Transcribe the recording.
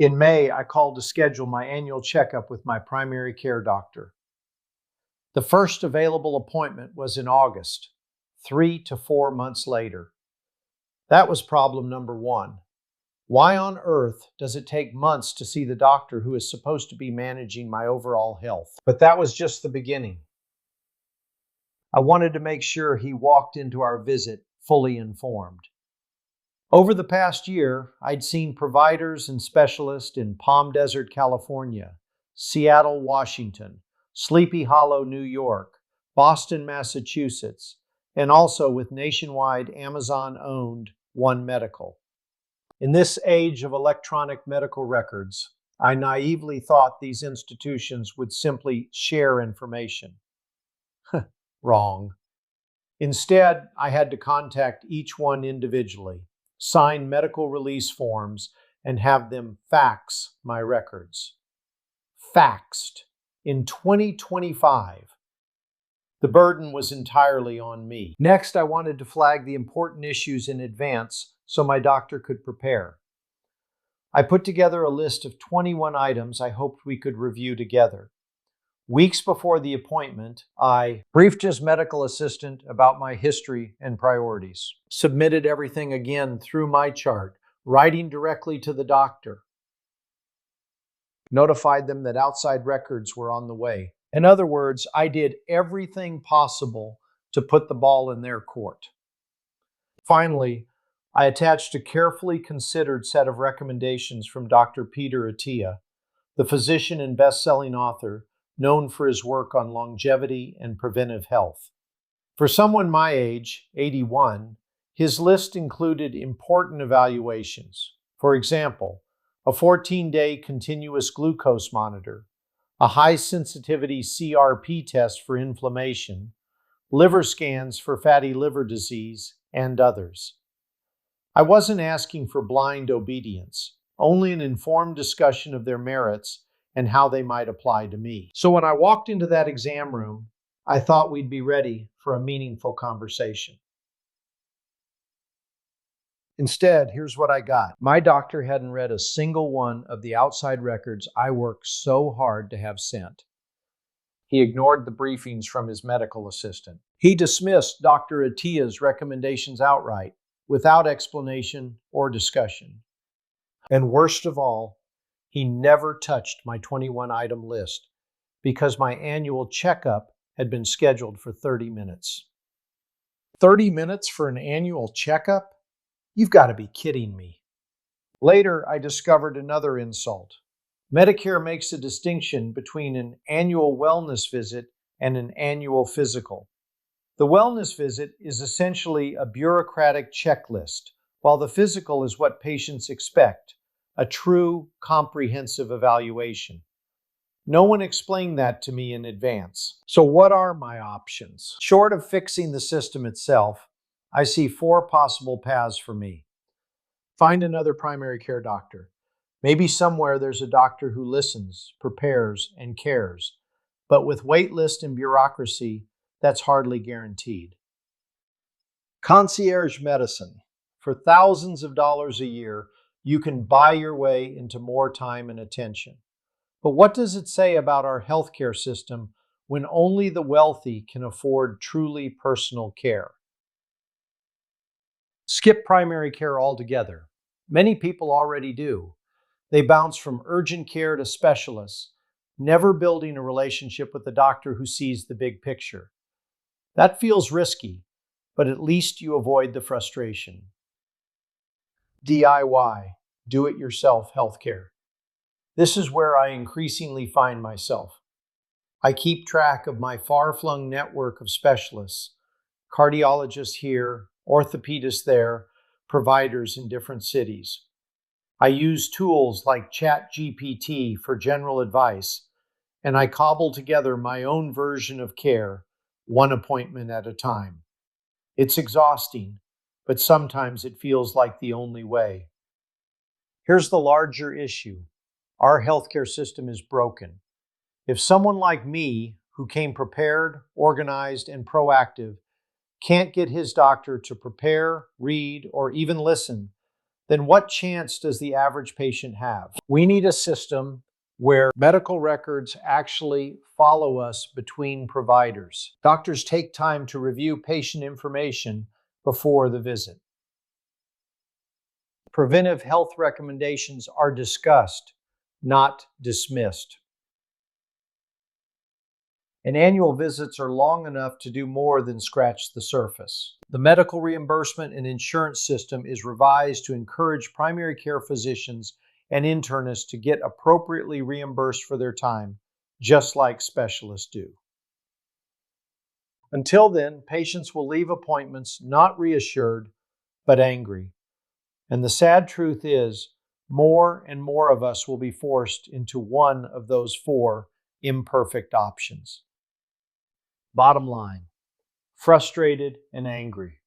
In May, I called to schedule my annual checkup with my primary care doctor. The first available appointment was in August, 3 to 4 months later. That was problem number one. Why on earth does it take months to see the doctor who is supposed to be managing my overall health? But that was just the beginning. I wanted to make sure he walked into our visit fully informed. Over the past year, I'd seen providers and specialists in Palm Desert, California, Seattle, Washington, Sleepy Hollow, New York, Boston, Massachusetts, and also with nationwide Amazon-owned One Medical. In this age of electronic medical records, I naively thought these institutions would simply share information. Wrong. Instead, I had to contact each one individually, sign medical release forms, and have them fax my records. Faxed in 2025. The burden was entirely on me. Next, I wanted to flag the important issues in advance so my doctor could prepare. I put together a list of 21 items I hoped we could review together. Weeks before the appointment, I briefed his medical assistant about my history and priorities, submitted everything again through my chart, writing directly to the doctor, notified them that outside records were on the way. In other words, I did everything possible to put the ball in their court. Finally, I attached a carefully considered set of recommendations from Dr. Peter Attia, the physician and best-selling author known for his work on longevity and preventive health. For someone my age, 81, his list included important evaluations. For example, a 14-day continuous glucose monitor, a high-sensitivity CRP test for inflammation, liver scans for fatty liver disease, and others. I wasn't asking for blind obedience, only an informed discussion of their merits and how they might apply to me. So when I walked into that exam room, I thought we'd be ready for a meaningful conversation. Instead, here's what I got. My doctor hadn't read a single one of the outside records I worked so hard to have sent. He ignored the briefings from his medical assistant. He dismissed Dr. Attia's recommendations outright, without explanation or discussion. And worst of all, he never touched my 21-item list because my annual checkup had been scheduled for 30 minutes. 30 minutes for an annual checkup? You've got to be kidding me. Later, I discovered another insult. Medicare makes a distinction between an annual wellness visit and an annual physical. The wellness visit is essentially a bureaucratic checklist, while the physical is what patients expect, a true, comprehensive evaluation. No one explained that to me in advance. So what are my options? Short of fixing the system itself, I see 4 possible paths for me. Find another primary care doctor. Maybe somewhere there's a doctor who listens, prepares, and cares. But with wait list and bureaucracy, that's hardly guaranteed. Concierge medicine. For thousands of dollars a year, you can buy your way into more time and attention. But what does it say about our healthcare system when only the wealthy can afford truly personal care? Skip primary care altogether. Many people already do. They bounce from urgent care to specialists, never building a relationship with the doctor who sees the big picture. That feels risky, but at least you avoid the frustration. DIY, do-it-yourself healthcare. This is where I increasingly find myself. I keep track of my far-flung network of specialists, cardiologists here, orthopedists there, providers in different cities. I use tools like ChatGPT for general advice, and I cobble together my own version of care, one appointment at a time. It's exhausting, but sometimes it feels like the only way. Here's the larger issue. Our healthcare system is broken. If someone like me, who came prepared, organized, and proactive, can't get his doctor to prepare, read, or even listen, then what chance does the average patient have? We need a system where medical records actually follow us between providers. Doctors take time to review patient information before the visit. Preventive health recommendations are discussed, not dismissed. And annual visits are long enough to do more than scratch the surface. The medical reimbursement and insurance system is revised to encourage primary care physicians and internists to get appropriately reimbursed for their time, just like specialists do. Until then, patients will leave appointments not reassured, but angry. And the sad truth is, more and more of us will be forced into one of those four imperfect options. Bottom line, frustrated and angry.